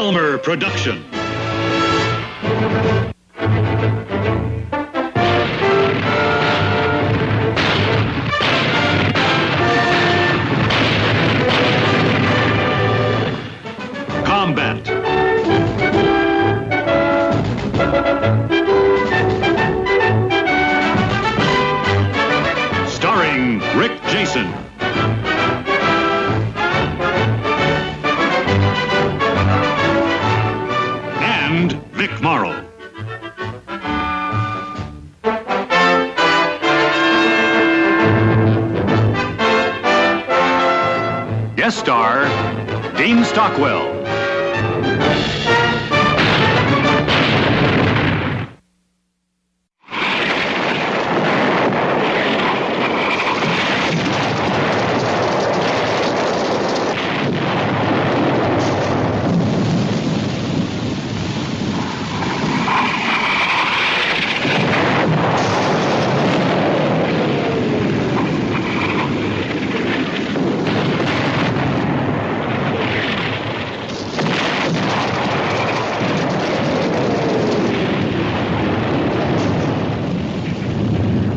Elmer production. Combate. Starring Rick Jason. And Vic Morrow. Guest star, Dean Stockwell.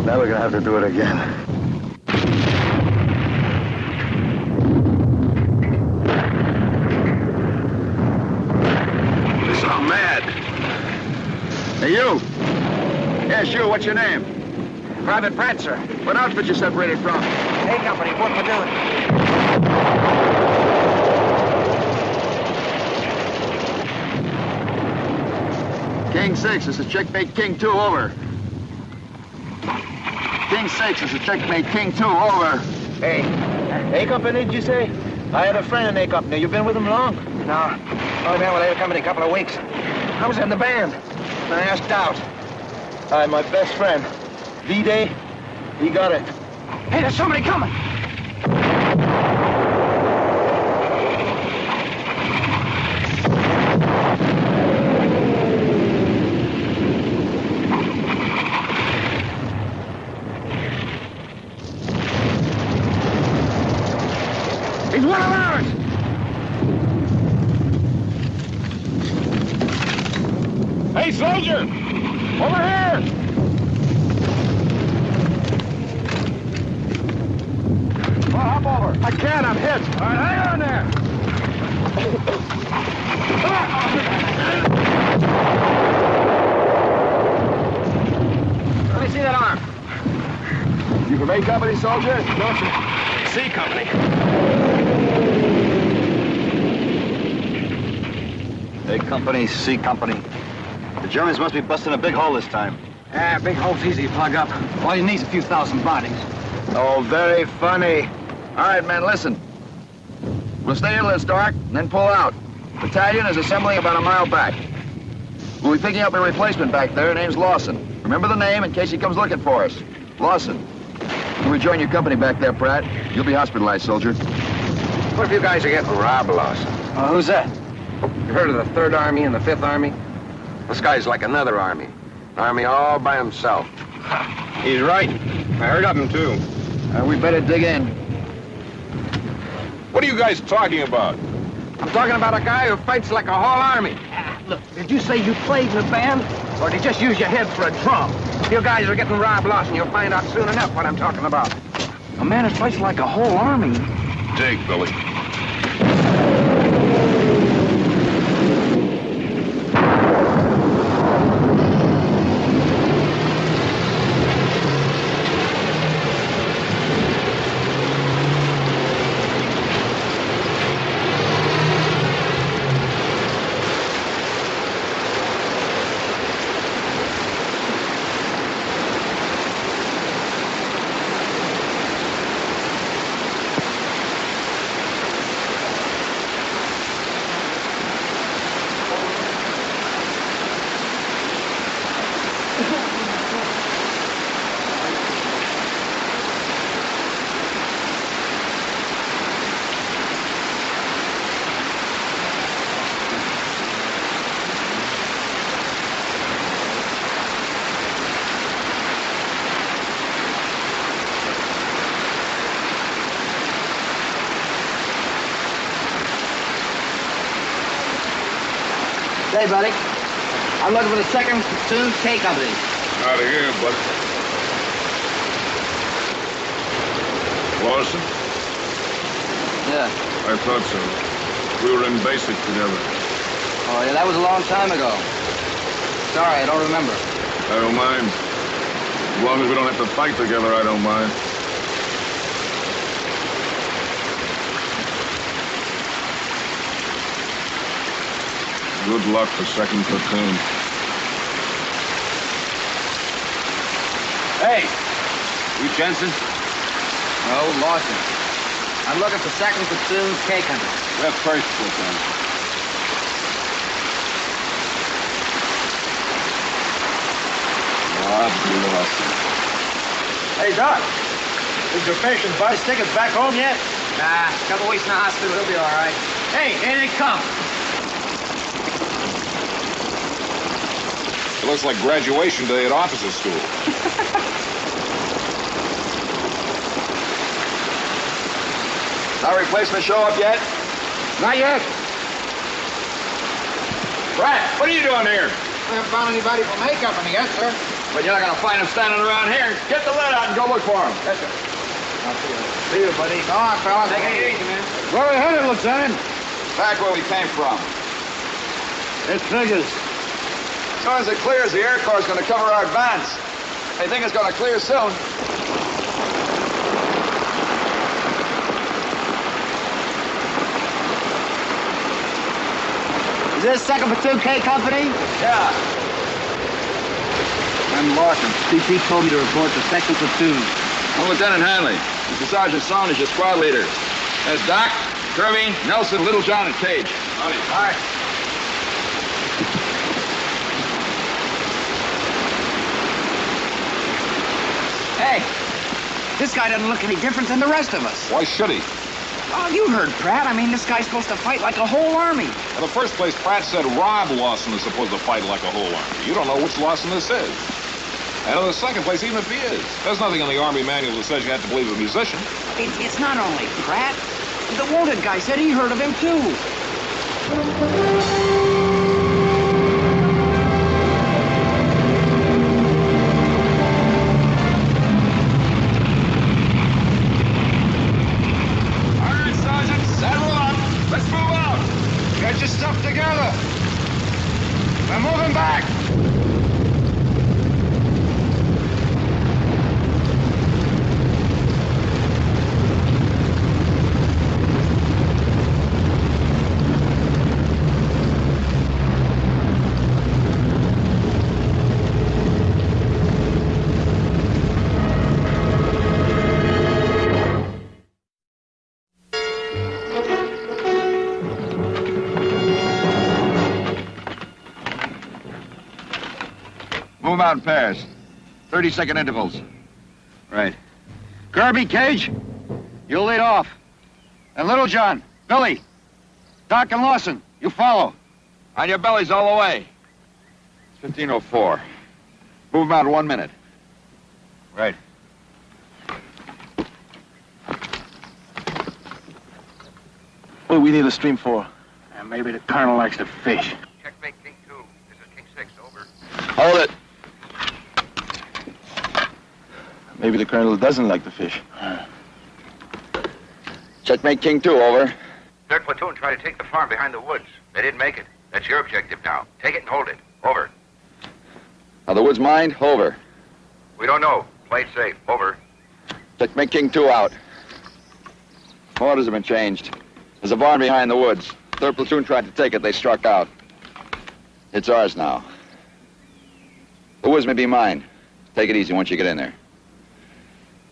Now we're gonna have to do it again. This I'm mad. Hey, you! Yes, you, what's your name? Private Pratt, sir. What outfit you separated from? A Company, Fort Platoon. King 6, this is checkmate King 2, over. King 6, this is checkmate King 2, over. Hey, A Company, did you say? I had a friend in A Company. You been with him long? No. Oh, man, with A Company a couple of weeks. I was in the band. I asked out. My best friend, D-Day, he got it. Hey, there's somebody coming. He's one of ours! Hey, soldier! Over here! Well, hop over. I can't, I'm hit. All right, hang on there. Let me see that arm. You from A Company, soldier? No, sir. C Company. A Company, C Company. The Germans must be busting a big hole this time. Ah, big hole's easy to plug up. All you need's a few thousand bodies. Oh, very funny. All right, men, listen. We'll stay here till it's dark, and then pull out. Battalion is assembling about a mile back. We'll be picking up a replacement back there. Name's Lawson. Remember the name in case he comes looking for us. Lawson. When we join your company back there, Pratt, you'll be hospitalized, soldier. What if you guys are getting robbed, Lawson? Who's that? You heard of the 3rd Army and the 5th Army? This guy's like another army. An army all by himself. He's right. I heard of him, too. We better dig in. What are you guys talking about? I'm talking about a guy who fights like a whole army. Look, did you say you played in a band? Or did you just use your head for a drum? You guys are getting robbed, Lawson. You'll find out soon enough what I'm talking about. A man who fights like a whole army. Dig, Billy. Hey, buddy. I'm looking for the 2nd Platoon K Company. Out of here, buddy. Lawson? Yeah. I thought so. We were in basic together. Oh, yeah, that was a long time ago. Sorry, I don't remember. I don't mind. As long as we don't have to fight together, I don't mind. Good luck for 2nd Platoon. Hey, you Jensen? No, Lawson. I'm looking for 2nd Platoon K Company. We're 1st Platoon. Hey, Doc. Did your patient buy his tickets back home yet? Nah, a couple weeks in the hospital, he'll be all right. Hey, here they come. It looks like graduation day at officer school. Our replacement show up yet? Not yet. Brad, what are you doing here? I haven't found anybody from A Company yet, sir. But you're not going to find him standing around here. Get the lead out and go look for him. Yes, sir. I'll see you. See you, buddy. Go on, fella. Take it easy, man. Where are we headed, Lieutenant? Back where we came from. It figures. As soon as it clears, the Air Corps is going to cover our advance. They think it's going to clear soon. Is this 2nd Platoon K Company? Yeah. I'm Lawson. CP told me to report to 2nd Platoon. I'm Lieutenant Hanley. Mr. Sergeant Sloan is your squad leader. There's Doc, Kirby, Nelson, Littlejohn, and Cage. Howdy. All right. Hey, this guy doesn't look any different than the rest of us. Why should he? Oh, you heard Pratt. I mean, this guy's supposed to fight like a whole army. In the first place, Pratt said Rob Lawson is supposed to fight like a whole army. You don't know which Lawson this is. And in the second place, even if he is, there's nothing in the Army manual that says you have to believe a musician. It's not only Pratt. The wounded guy said he heard of him, too. All right, Sergeant, saddle up. Let's move out. Get your stuff together. We're moving back. Move out in pairs. 30-second intervals. Right. Kirby, Cage, you'll lead off. And Littlejohn, Billy, Doc, and Lawson, you follow. On your bellies all the way. It's 15:04. Move them out in 1 minute. Right. What do we need a stream for? Maybe the Colonel likes to fish. Checkmate King 2. This is King 6. Over. Hold it. Maybe the Colonel doesn't like to fish. Checkmate King 2, over. 3rd Platoon tried to take the farm behind the woods. They didn't make it. That's your objective now. Take it and hold it. Over. Are the woods mined? Over. We don't know. Play it safe. Over. Checkmate King 2 out. Orders have been changed. There's a barn behind the woods. 3rd Platoon tried to take it. They struck out. It's ours now. The woods may be mine. Take it easy once you get in there.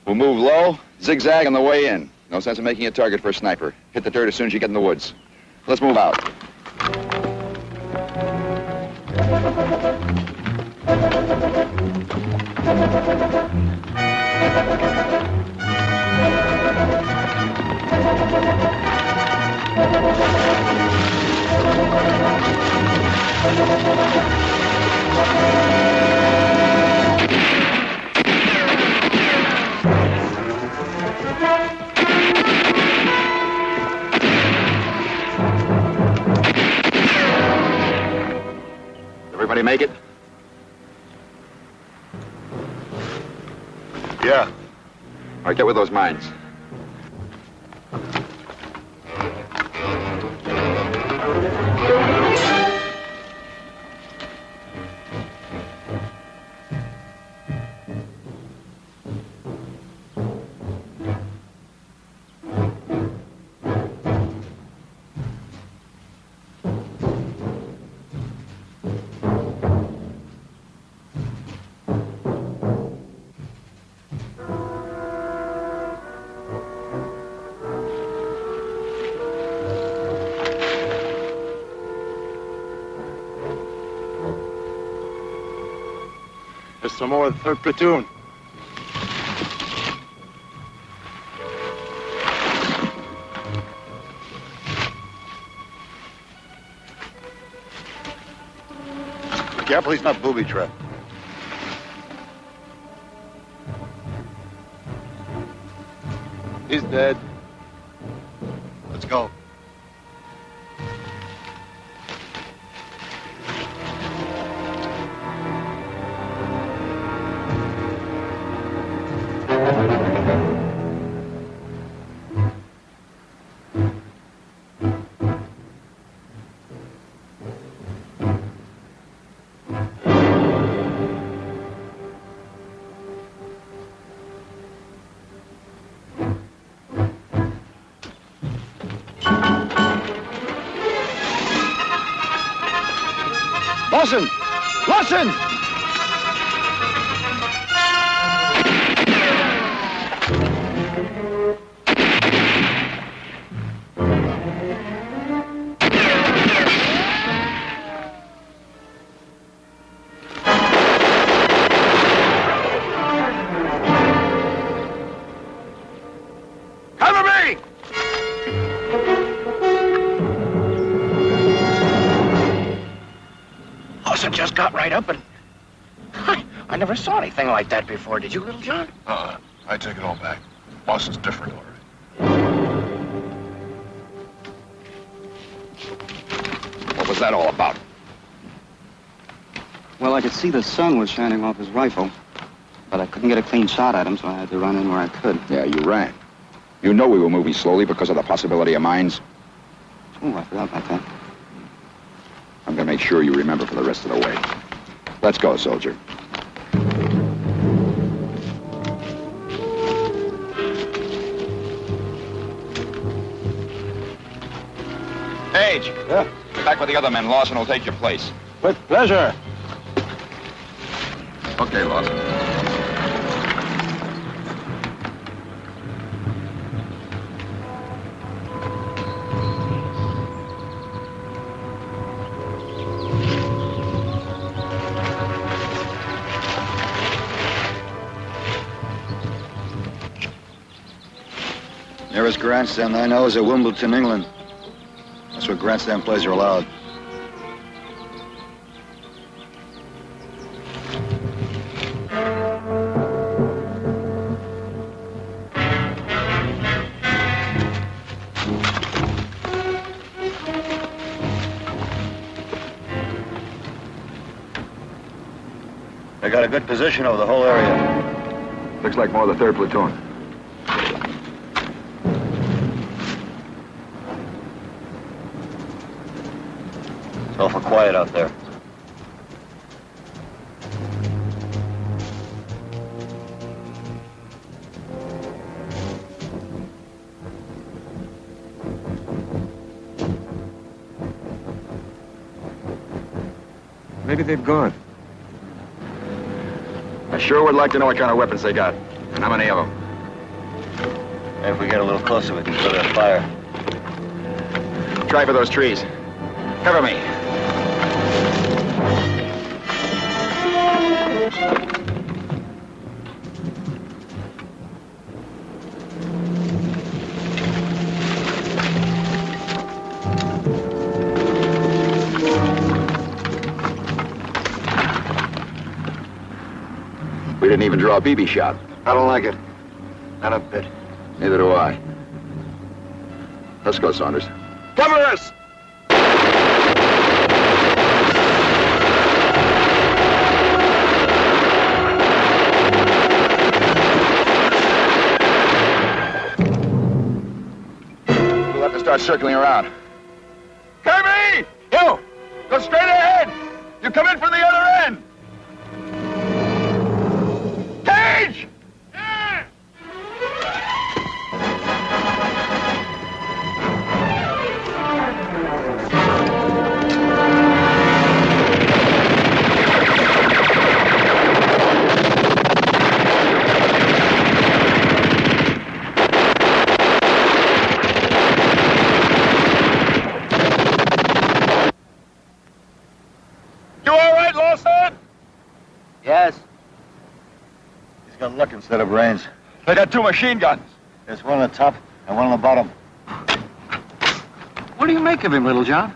We'll move low, zigzag on the way in. No sense in making a target for a sniper. Hit the dirt as soon as you get in the woods. Let's move out. Yeah. All right, get with those mines. There's some more of the 3rd platoon. Be careful he's not booby-trapped. He's dead. Let's go. Lawson! Lawson! Cover me! Lawson just got right up and... I never saw anything like that before. Did you, Little John? I take it all back. Lawson's different already. What was that all about? Well, I could see the sun was shining off his rifle, but I couldn't get a clean shot at him, so I had to run in where I could. Yeah, you ran. You know we were moving slowly because of the possibility of mines. Oh, I forgot about that. I'm gonna make sure you remember for the rest of the way. Let's go, soldier. Page. Yeah? Get back with the other men. Lawson will take your place. With pleasure. Okay, Lawson. Nearest grandstand I know is at Wimbledon, England. That's where grandstand plays are allowed. They got a good position over the whole area. Looks like more of the 3rd platoon. It's awful quiet out there. Maybe they've gone. I sure would like to know what kind of weapons they got, and how many of them. If we get a little closer, we can put a fire. Try for those trees. Cover me. We didn't even draw a BB shot. I don't like it. Not a bit. Neither do I. Let's go, Saunders. Cover us! guys circling around. Kirby! You! Go straight ahead! You come in from the other end! Cage! Yes. He's got luck instead of brains. They got 2 machine guns. There's one on the top and one on the bottom. What do you make of him, Little John?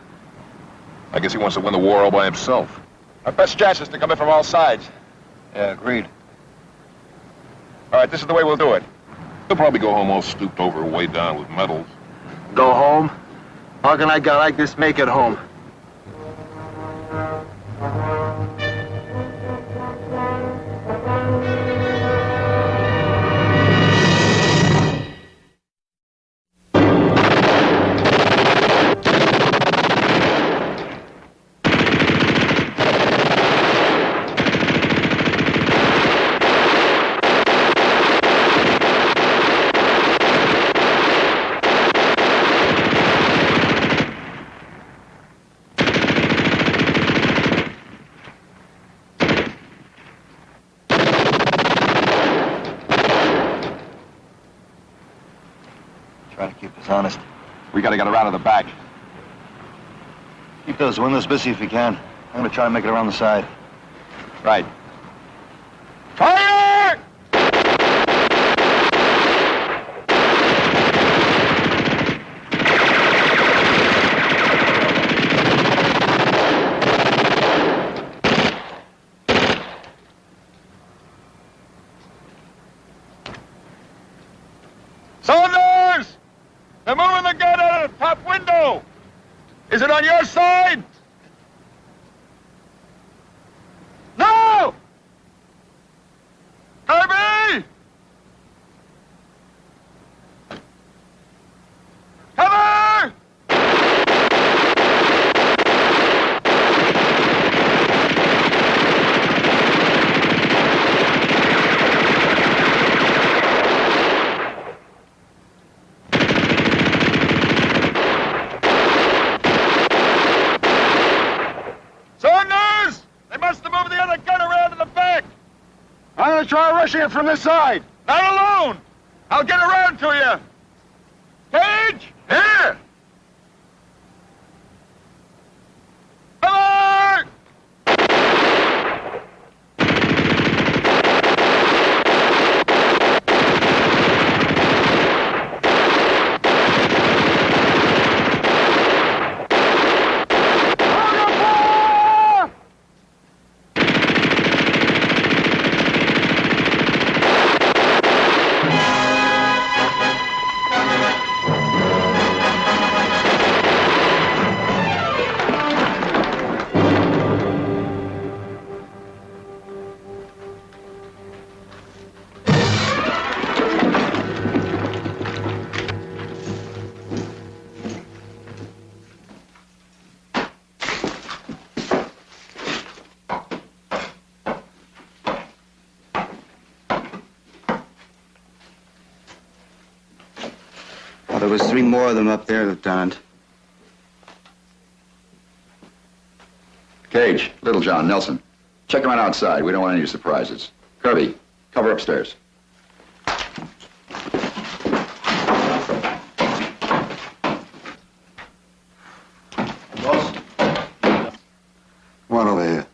I guess he wants to win the war all by himself. Our best chance is to come in from all sides. Yeah, agreed. All right, this is the way we'll do it. He'll probably go home all stooped over, weighed down with medals. Go home? How can a guy like this make it home? Try to keep us honest. We gotta get her out of the back. Keep those windows busy if you can. I'm gonna try to make it around the side. Right. Fire! Saunders! They're moving the gun out of the top window! Is it on your side? No! Kirby! Cover! Saunders! They must have moved the other gun around to the back. I'm gonna try rushing it from this side. Not alone. I'll get around to you. Cage! Here! Cover! Well, there was 3 more of them up there, Lieutenant. Cage, Little John, Nelson. Check them out outside. We don't want any surprises. Kirby, cover upstairs. Boss? Come on over here.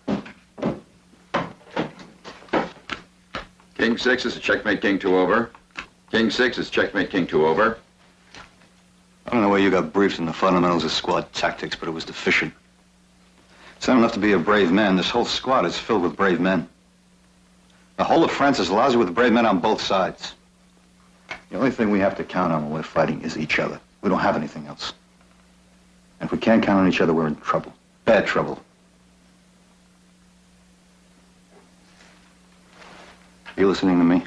King 6 is a checkmate, King 2 over. King 6 is checkmate, King 2 over. I don't know where you got briefed in the fundamentals of squad tactics, but it was deficient. It's not enough to be a brave man. This whole squad is filled with brave men. The whole of France is lousy with brave men on both sides. The only thing we have to count on when we're fighting is each other. We don't have anything else. And if we can't count on each other, we're in trouble. Bad trouble. You listening to me?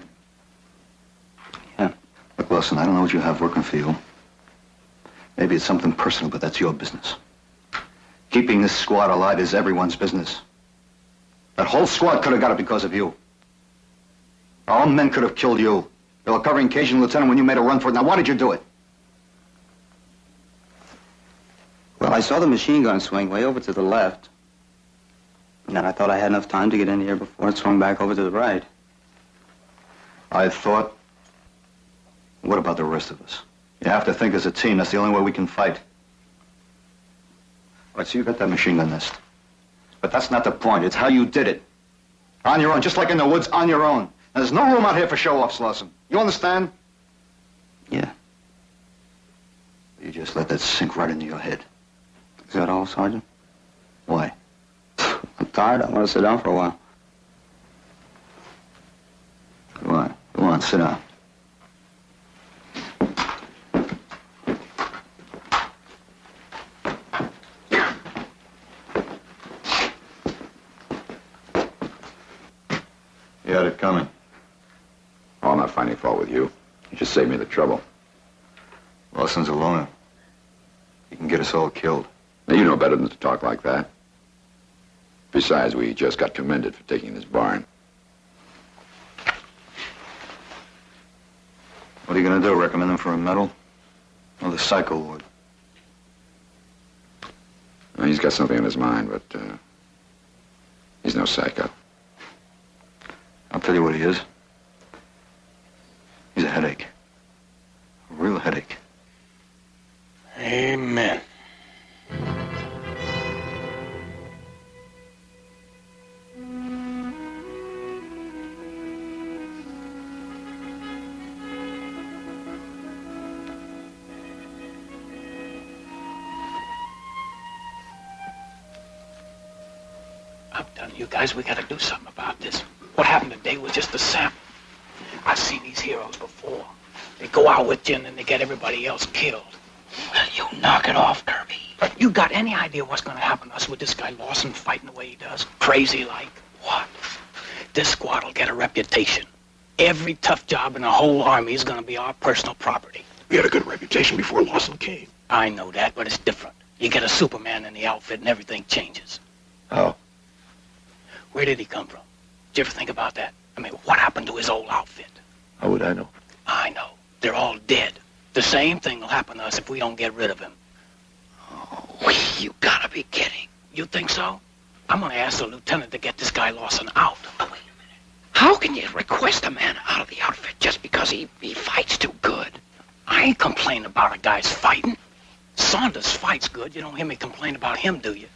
Yeah. Look, Wilson, I don't know what you have working for you. Maybe it's something personal, but that's your business. Keeping this squad alive is everyone's business. That whole squad could have got it because of you. Our own men could have killed you. You were covering Cajun Lieutenant when you made a run for it. Now, why did you do it? Well, I saw the machine gun swing way over to the left. And then I thought I had enough time to get in here before it swung back over to the right. I thought... What about the rest of us? You have to think as a team. That's the only way we can fight. All right, so you got that machine gun nest. But that's not the point. It's how you did it. On your own, just like in the woods, on your own. And there's no room out here for show-offs, Lawson. You understand? Yeah. You just let that sink right into your head. Is that all, Sergeant? Why? I'm tired. I want to sit down for a while. Go on, sit down. You had it coming. Oh, I'm not finding fault with you. You just saved me the trouble. Lawson's a loner. He can get us all killed. Now, you know better than to talk like that. Besides, we just got commended for taking this barn. What are you going to do, recommend him for a medal? Or the psycho ward? Well, he's got something on his mind, but he's no psycho. I'll tell you what he is. He's a headache. A real headache. Amen. I'm telling you guys, we gotta do something about this. What happened today was just a sample. I've seen these heroes before. They go out with you and then they get everybody else killed. Well, you knock it off, Kirby. But you got any idea what's gonna happen to us with this guy Lawson fighting the way he does? Crazy like. What? This squad will get a reputation. Every tough job in the whole army is gonna be our personal property. We had a good reputation before Lawson came. I know that, but it's different. You get a Superman in the outfit and everything changes. Oh. Where did he come from? Did you ever think about that? I mean, what happened to his old outfit? How would I know? I know. They're all dead. The same thing will happen to us if we don't get rid of him. Oh, you gotta be kidding. You think so? I'm gonna ask the lieutenant to get this guy Lawson out. Oh, wait a minute. How can you request a man out of the outfit just because he fights too good? I ain't complaining about a guy's fighting. Saunders fights good. You don't hear me complain about him, do you?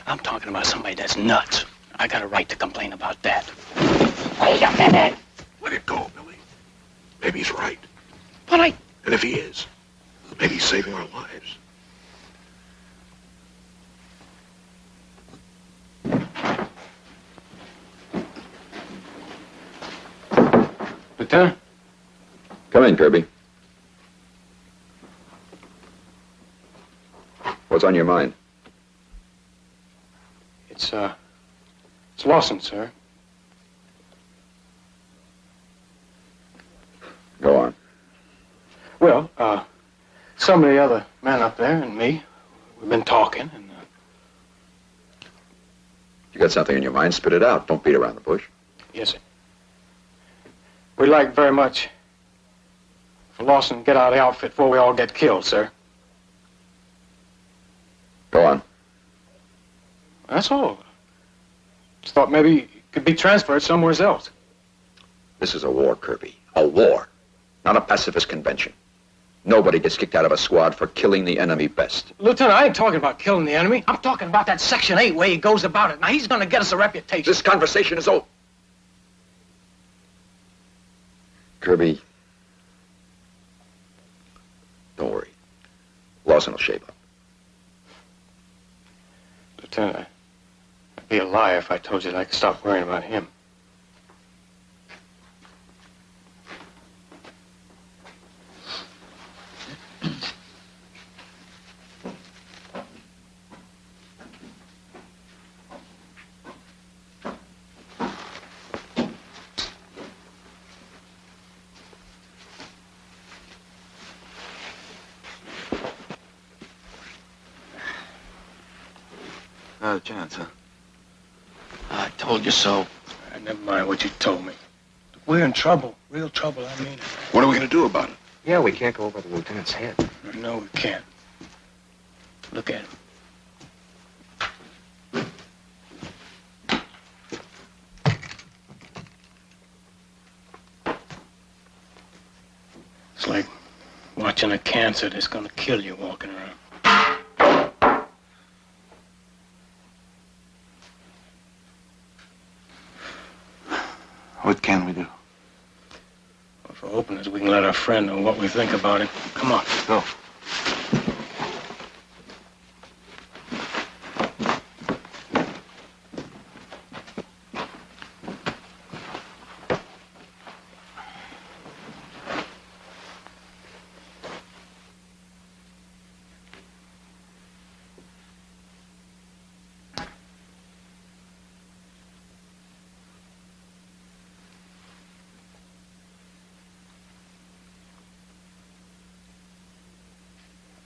I'm talking about somebody that's nuts. I got a right to complain about that. Wait a minute. Let it go, Billy. Maybe he's right. But And if he is, maybe he's saving our lives. Lieutenant? Come in, Kirby. What's on your mind? It's Lawson, sir. Go on. Well, some of the other men up there and me, we've been talking, and You got something in your mind, spit it out. Don't beat around the bush. yes, sir. We'd like very much for Lawson to get out of the outfit before we all get killed, sir. Go on. That's all. Just thought maybe he could be transferred somewhere else. This is a war, Kirby. A war. Not a pacifist convention. Nobody gets kicked out of a squad for killing the enemy best. Lieutenant, I ain't talking about killing the enemy. I'm talking about that Section 8 way he goes about it. Now, he's gonna get us a reputation. This conversation is over. Kirby, don't worry. Lawson will shape up. Lieutenant, I'd be a liar if I told you that I could stop worrying about him. Not a chance, huh? I told you so. Never mind what you told me. We're in trouble. Real trouble, I mean it. What are we going to do about it? Yeah, we can't go over the lieutenant's head. No, we can't. Look at him. It's like watching a cancer that's gonna kill you walking around. What can we do? Well, for openers, we can let our friend know what we think about it. Come on. Go.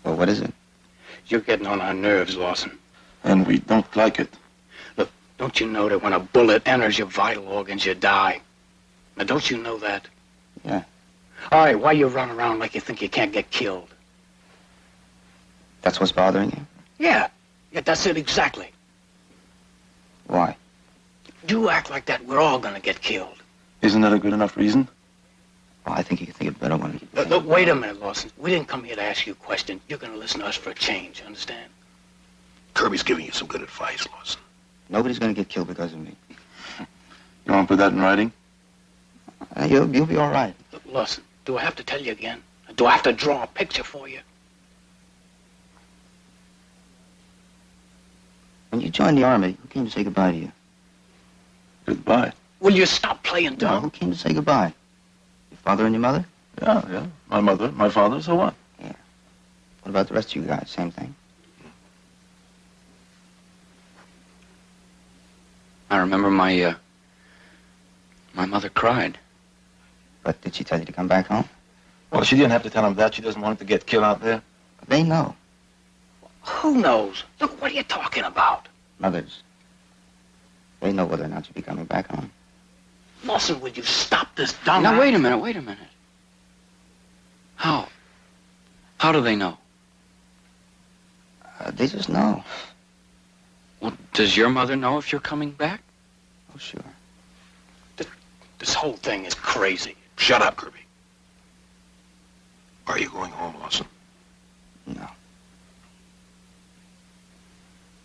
Well, what is it? You're getting on our nerves, Lawson. And we don't like it. Look, don't you know that when a bullet enters your vital organs, you die? Now, don't you know that? Yeah. All right, why you run around like you think you can't get killed? That's what's bothering you? Yeah, that's it exactly. Why? You act like that, we're all gonna get killed. Isn't that a good enough reason? Well, I think you can think of better one. Look, wait a minute, Lawson. We didn't come here to ask you questions. You're gonna listen to us for a change, understand? Kirby's giving you some good advice, Lawson. Nobody's going to get killed because of me. You want to put that in writing? You'll be all right. Look, Lawson, do I have to tell you again? Do I have to draw a picture for you? When you joined the Army, who came to say goodbye to you? Goodbye. Will you stop playing No, dumb? who came to say goodbye? Your father and your mother? Yeah. My mother, my father, so what? Yeah. What about the rest of you guys? Same thing? I remember my mother cried. But did she tell you to come back home? Well, she didn't have to tell him that. She doesn't want him to get killed out there. They know. Who knows? Look, what are you talking about? Mothers. They know whether or not you'll be coming back home. Lawson, will you stop this dumb... Now, wait a minute. How? How do they know? They just know. Well, does your mother know if you're coming back? Oh, sure. This whole thing is crazy. Shut up, Kirby. Are you going home, Lawson? No.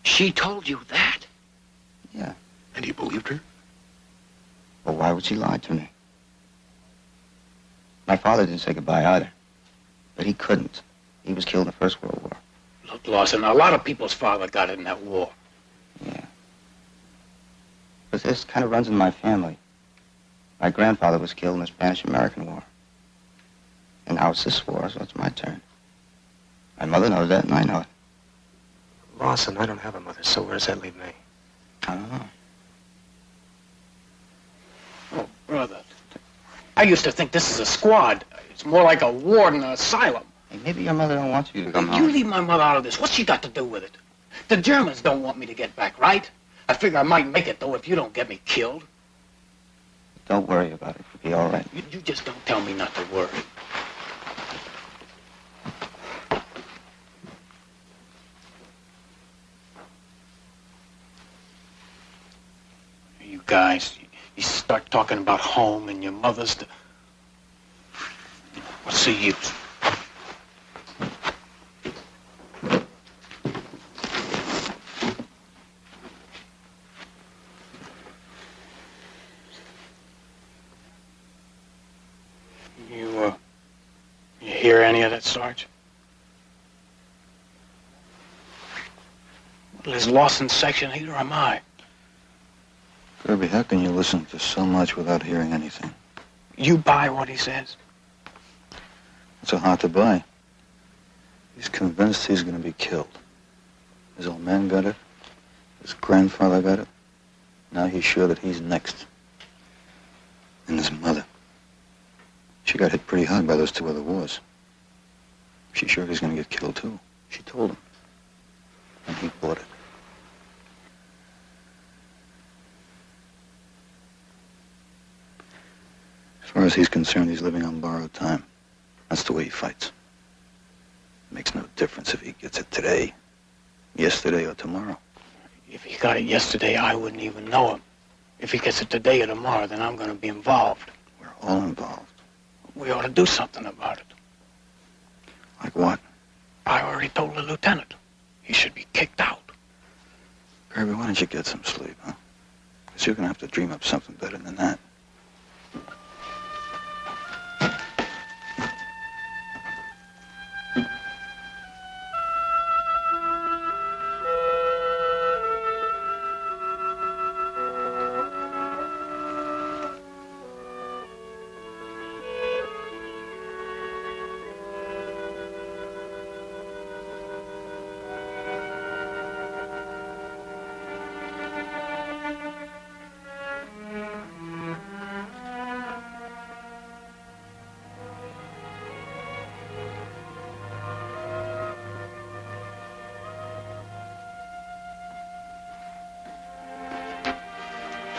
She told you that? Yeah. And you believed her? Well, why would she lie to me? My father didn't say goodbye either. But he couldn't. He was killed in the First World War. Look, Lawson, a lot of people's father got in that war. Yeah. But this kind of runs in my family. My grandfather was killed in the Spanish-American War. And now it's this war, so it's my turn. My mother knows that, and I know it. Lawson, I don't have a mother, so where does that leave me? I don't know. Oh, brother. I used to think this is a squad. It's more like a ward in an asylum. Hey, maybe your mother don't want you to come You home. leave my mother out of this. What's she got to do with it? The Germans don't want me to get back, right? I figure I might make it, though, if you don't get me killed. Don't worry about it. It'll be all right. You just don't tell me not to worry. You guys, you start talking about home and your mother's... What's the use? You hear any of that, Sarge? Well, is Lawson's section 8 or am I? Kirby, how can you listen to so much without hearing anything? You buy what he says? It's so hard to buy. He's convinced he's going to be killed. His old man got it. His grandfather got it. Now he's sure that he's next. And his mother. She got hit pretty hard by those 2 other wars. She's sure he's going to get killed, too. She told him. And he bought it. far as he's concerned, he's living on borrowed time. That's the way he fights. It makes no difference if he gets it today, yesterday, or tomorrow. If he got it yesterday, I wouldn't even know him. If he gets it today or tomorrow, then I'm going to be involved. We're all involved. We ought to do something about it. Like what? I already told the lieutenant. He should be kicked out. Kirby, why don't you get some sleep, huh? Because you're going to have to dream up something better than that.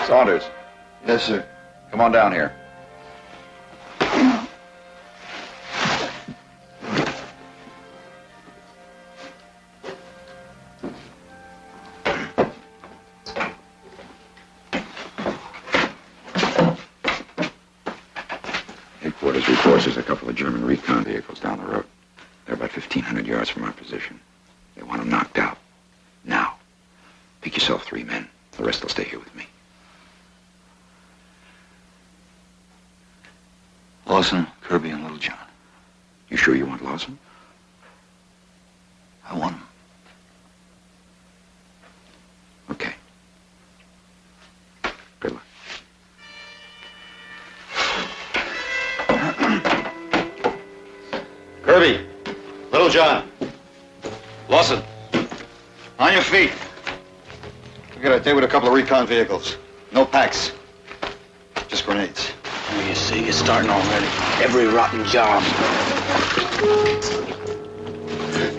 Saunders. Yes, sir. Come on down here. Headquarters reports there's a couple of German recon vehicles down the road. They're about 1,500 yards from our position. They want them knocked out. Now. Pick yourself 3 men. The rest will stay here with me. Lawson, Kirby, and Little John. You sure you want Lawson? I want him. Okay. Good luck. Kirby, Little John, Lawson, on your feet. We got a day with a couple of recon vehicles. No packs. Just grenades. Well, you see, it's starting already. Every rotten job.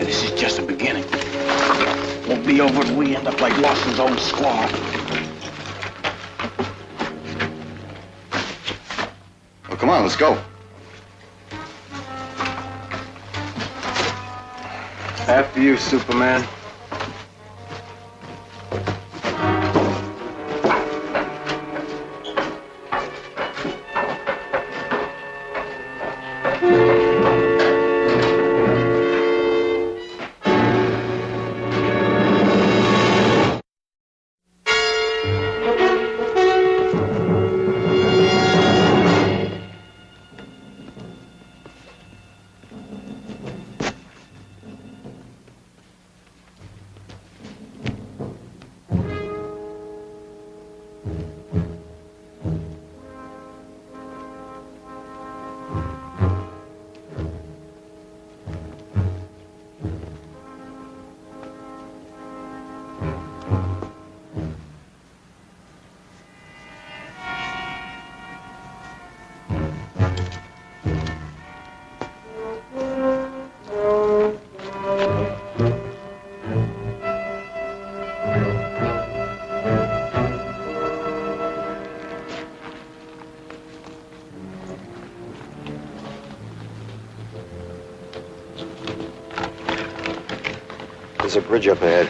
And this is just the beginning. Won't be over till we end up like Lawson's own squad. Well, come on, let's go. After you, Superman. There's a bridge up ahead.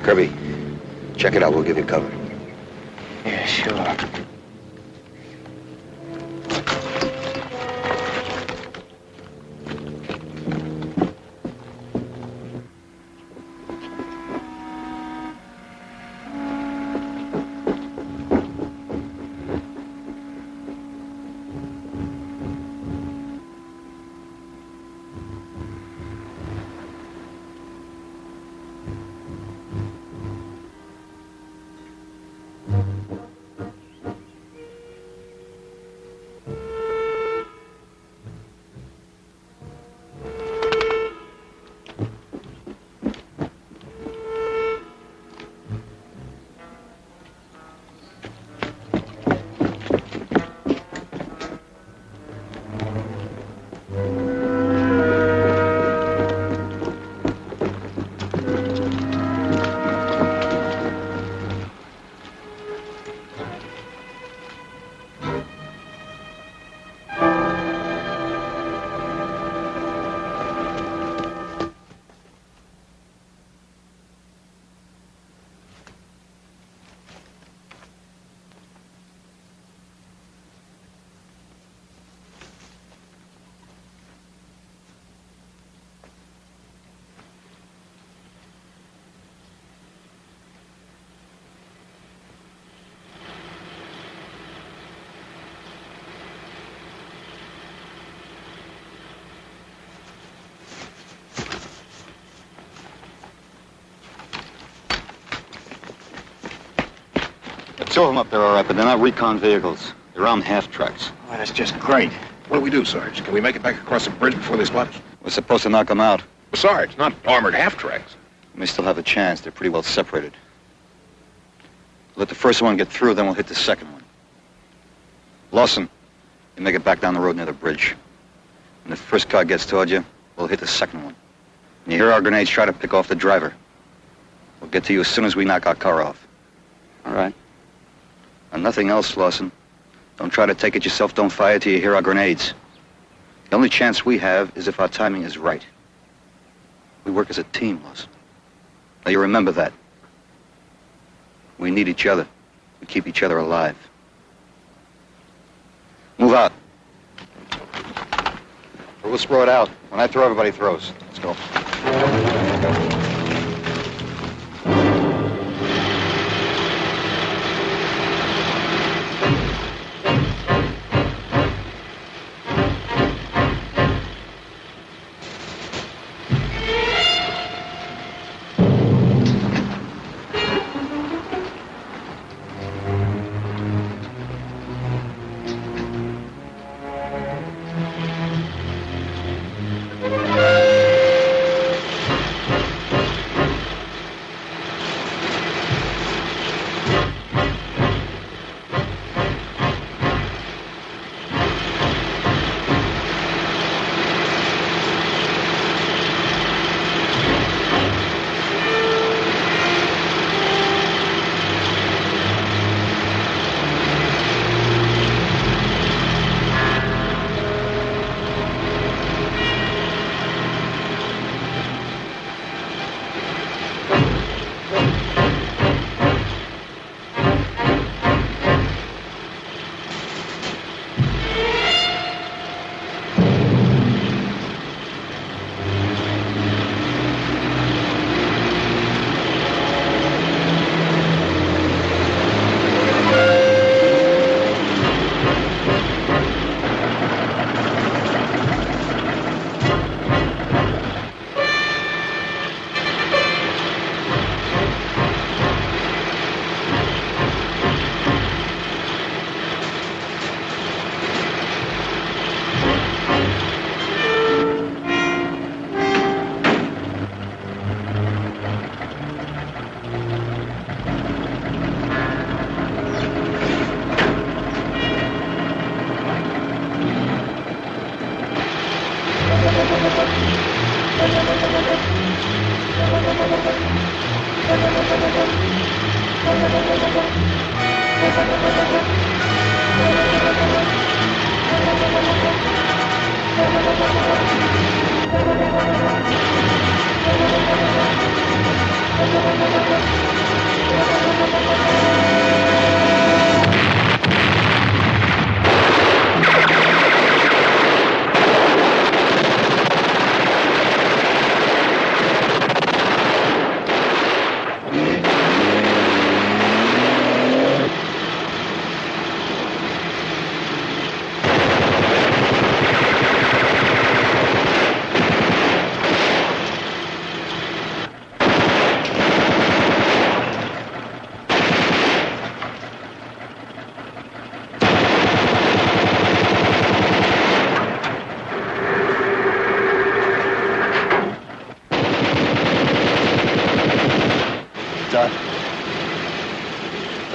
Kirby, check it out. We'll give you cover. Yeah, sure. saw them up there, all right, but they're not recon vehicles. They're armed half-tracks. Well, that's just great. What do we do, Sarge? Can we make it back across the bridge before they spot us? We're supposed to knock them out. Well, Sarge, not armored half-tracks. We still have a chance. They're pretty well separated. Let the first one get through, then we'll hit the second one. Lawson, you make it back down the road near the bridge. When the first car gets toward you, we'll hit the second one. When you hear our grenades, try to pick off the driver. We'll get to you as soon as we knock our car off. All right? And nothing else, Lawson. Don't try to take it yourself. Don't fire till you hear our grenades. The only chance we have is if our timing is right. We work as a team, Lawson. Now, you remember that. We need each other. We keep each other alive. Move out. Or we'll spread out. When I throw, everybody throws. Let's go.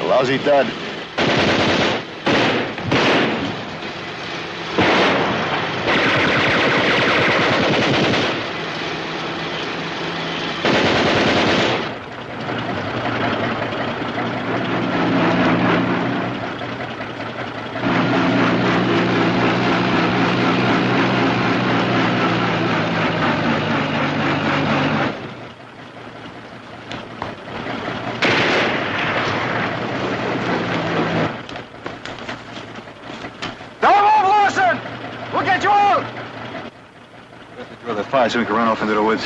Lousy dud. So we can run off into the woods.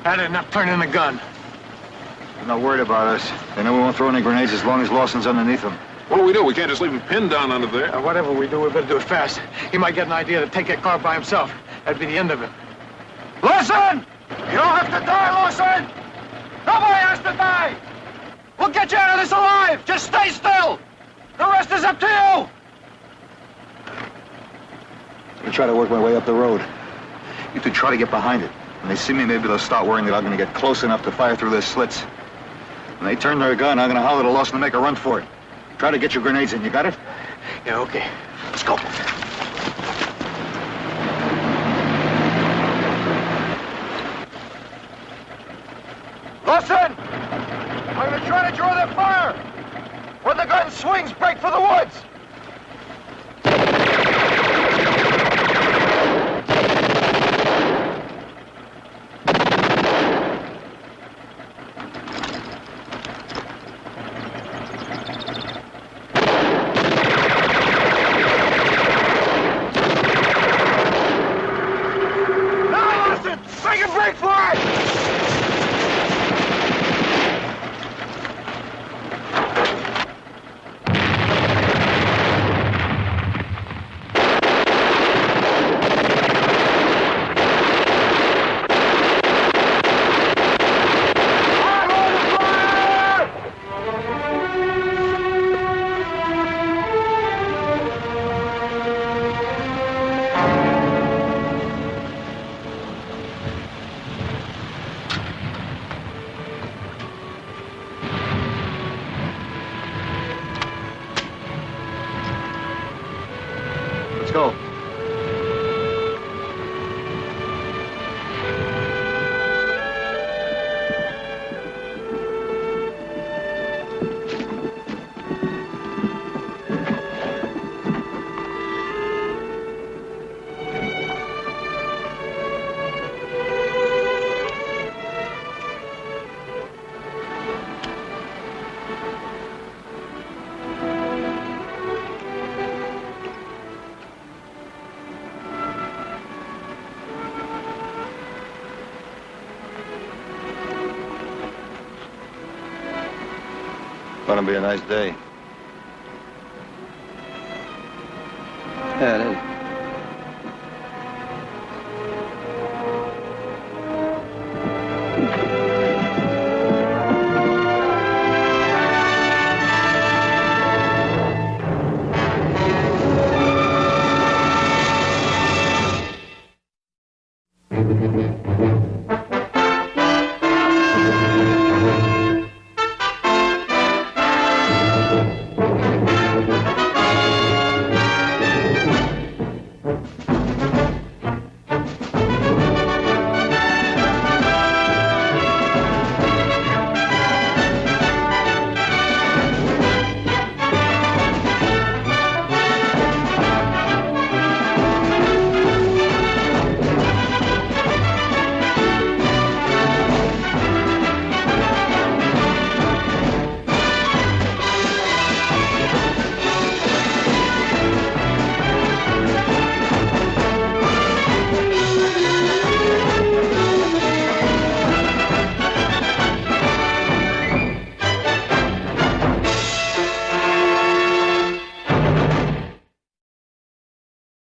Had enough turning the gun. They're not worried about us. They know we won't throw any grenades as long as Lawson's underneath them. Well, What do we do? We can't just leave him pinned down under there. Whatever we do, we better do it fast. He might get an idea to take that car by himself. That'd be the end of him. Lawson! You don't have to die, Lawson! Nobody has to die! We'll get you out of this alive! Just stay still! The rest is up to you! I'll try to work my way up the road. You two try to get behind it. When they see me, maybe they'll start worrying that I'm going to get close enough to fire through their slits. When they turn their gun, I'm going to holler to Lawson to make a run for it. Try to get your grenades in. You got it? Yeah, okay. Let's go. Lawson! I'm going to try to draw their fire! When the gun swings, break for the woods! Let's go. Gonna be a nice day. Yeah, it is.